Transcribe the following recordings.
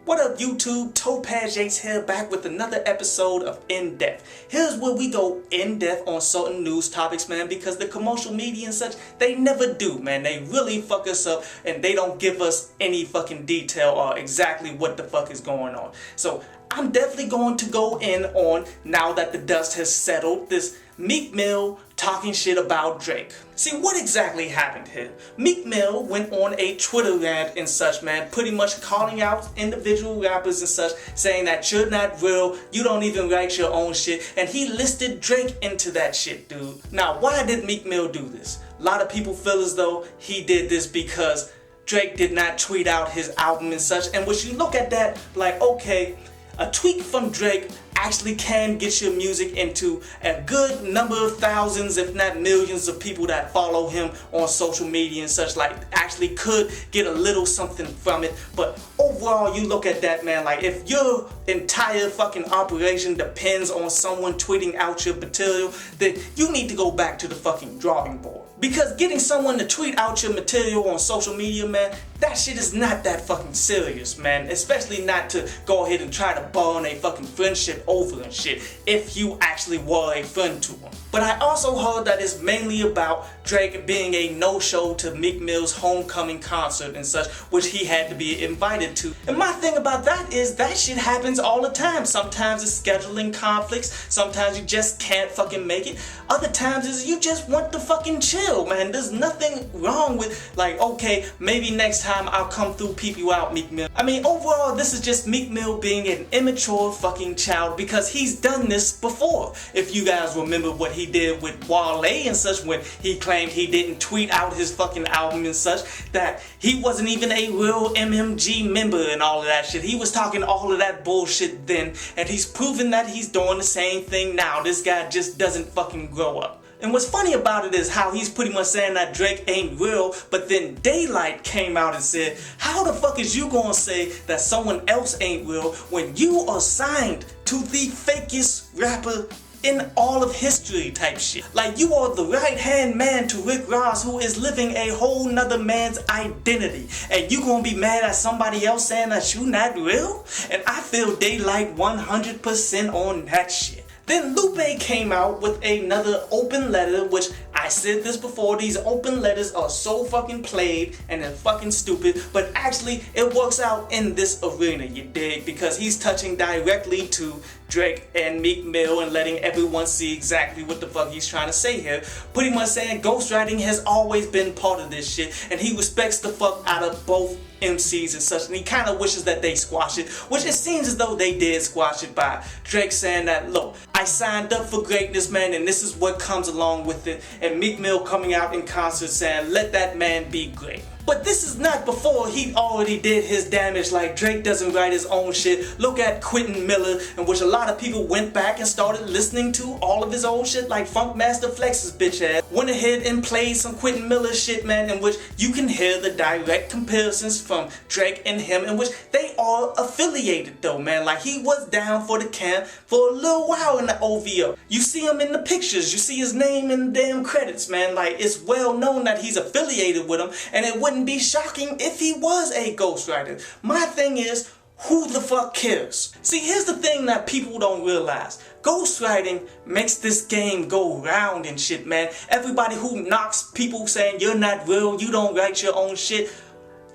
What up YouTube, Topaz Yates here back with another episode of In Depth. Here's where we go in depth on certain news topics, man, because the commercial media and such, they never do, man. They really fuck us up and they don't give us any fucking detail or exactly what the fuck is going on. So I'm definitely going to go in on, now that the dust has settled, this Meek Mill talking shit about Drake. See, what exactly happened here? Meek Mill went on a Twitter rant and such, man, pretty much calling out individual rappers and such, saying that you're not real, you don't even write your own shit, and he listed Drake into that shit, dude. Now, why did Meek Mill do this? A lot of people feel as though he did this because Drake did not tweet out his album and such, and when you look at that, like, okay, a tweet from Drake actually can get your music into a good number of thousands, if not millions of people that follow him on social media and such, like actually could get a little something from it. But overall, you look at that, man, like if your entire fucking operation depends on someone tweeting out your material, then you need to go back to the fucking drawing board. Because getting someone to tweet out your material on social media, man, that shit is not that fucking serious, man. Especially not to go ahead and try to burn a fucking friendship over and shit, if you actually were a friend to him. But I also heard that it's mainly about Drake being a no-show to Meek Mill's homecoming concert and such, which he had to be invited to. And my thing about that is that shit happens all the time. Sometimes it's scheduling conflicts, sometimes you just can't fucking make it. Other times is you just want to fucking chill, man. There's nothing wrong with, like, okay, maybe next time I'll come through, peep you out, Meek Mill. I mean, overall, this is just Meek Mill being an immature fucking child, because he's done this before. If you guys remember what he did with Wale and such, when he claimed he didn't tweet out his fucking album and such, that he wasn't even a real MMG member and all of that shit. He was talking all of that bullshit then, and he's proven that he's doing the same thing now. This guy just doesn't fucking grow up. And what's funny about it is how he's pretty much saying that Drake ain't real, but then Daylight came out and said, how the fuck is you gonna say that someone else ain't real when you are signed to the fakest rapper in all of history type shit? Like, you are the right hand man to Rick Ross, who is living a whole nother man's identity, and you gonna be mad at somebody else saying that you not real? And I feel Daylight 100% on that shit. Then Lupe came out with another open letter, which I said this before, these open letters are so fucking played and they're fucking stupid, but actually it works out in this arena, you dig? Because he's touching directly to Drake and Meek Mill and letting everyone see exactly what the fuck he's trying to say here. Pretty much saying ghostwriting has always been part of this shit, and he respects the fuck out of both MCs and such, and he kind of wishes that they squash it, which it seems as though they did squash it by Drake saying that, look, I signed up for greatness, man, and this is what comes along with it, and Meek Mill coming out in concert saying, let that man be great. But this is not before he already did his damage, like Drake doesn't write his own shit. Look at Quentin Miller, in which a lot of people went back and started listening to all of his old shit, like Funkmaster Flex's bitch ass went ahead and played some Quentin Miller shit, man, in which you can hear the direct comparisons from Drake and him, in which they are affiliated though, man. Like, he was down for the camp for a little while in the OVO. You see him in the pictures, you see his name in the damn credits, man. Like, it's well known that he's affiliated with him, and it wouldn't be shocking if he was a ghostwriter. My thing is, who the fuck cares? See, here's the thing that people don't realize. Ghostwriting makes this game go round and shit, man. Everybody who knocks people saying you're not real, you don't write your own shit,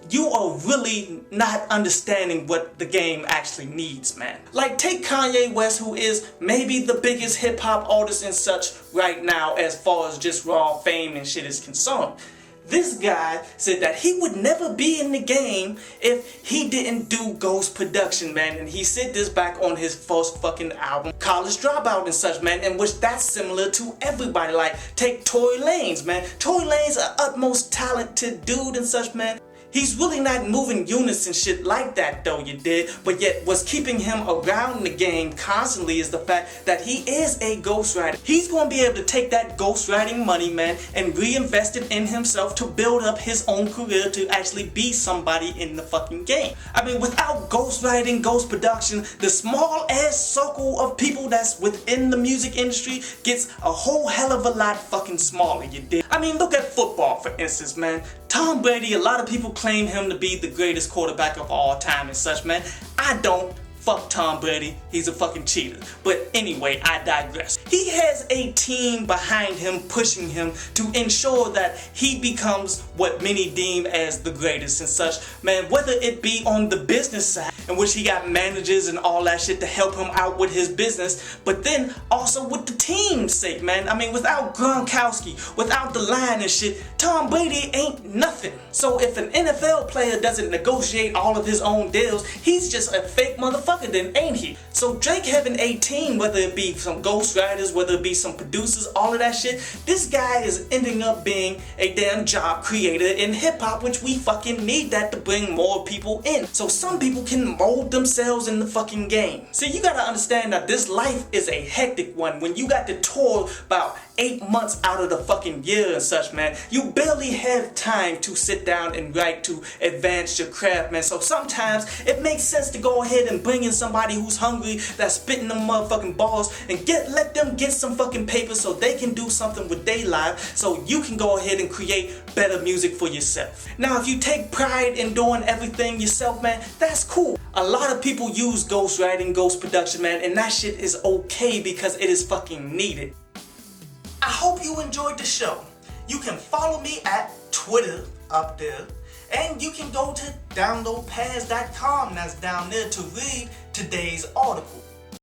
you are really not understanding what the game actually needs, man. Like, take Kanye West, who is maybe the biggest hip-hop artist and such right now as far as just raw fame and shit is concerned. This guy said that he would never be in the game if he didn't do ghost production, man. And he said this back on his first fucking album, College Dropout and such, man, in which that's similar to everybody. Like, take Tory Lanez, man. Tory Lanez, an utmost talented dude and such, man. He's really not moving units and shit like that though, you did. But yet what's keeping him around the game constantly is the fact that he is a ghostwriter. He's going to be able to take that ghostwriting money, man, and reinvest it in himself to build up his own career to actually be somebody in the fucking game. I mean, without ghostwriting, ghost production, the small ass circle of people that's within the music industry gets a whole hell of a lot fucking smaller, you did. I mean, look at football, for instance, man. Tom Brady, a lot of people claim him to be the greatest quarterback of all time and such, man. I I don't. Fuck Tom Brady, he's a fucking cheater. But anyway, I digress. He has a team behind him pushing him to ensure that he becomes what many deem as the greatest and such. Man, whether it be on the business side, in which he got managers and all that shit to help him out with his business, but then also with the team's sake, man. I mean, without Gronkowski, without the line and shit, Tom Brady ain't nothing. So if an NFL player doesn't negotiate all of his own deals, he's just a fake motherfucker then, ain't he? So Drake having a team, whether it be some ghostwriters, whether it be some producers, all of that shit, this guy is ending up being a damn job creator in hip-hop, which we fucking need that to bring more people in. So some people can mold themselves in the fucking game. See, you gotta understand that this life is a hectic one. When you got to tour about 8 months out of the fucking year and such, man, you barely have time to sit down and write to advance your craft, man. So sometimes it makes sense to go ahead and bring in somebody who's hungry, that's spitting them motherfucking balls, and let them get some fucking paper so they can do something with their life, so you can go ahead and create better music for yourself. Now, if you take pride in doing everything yourself, man, that's cool. A lot of people use ghostwriting, ghost production, man, and that shit is okay because it is fucking needed. I hope you enjoyed the show. You can follow me at Twitter up there, and you can go to downloadpads.com, that's down there, to read today's article.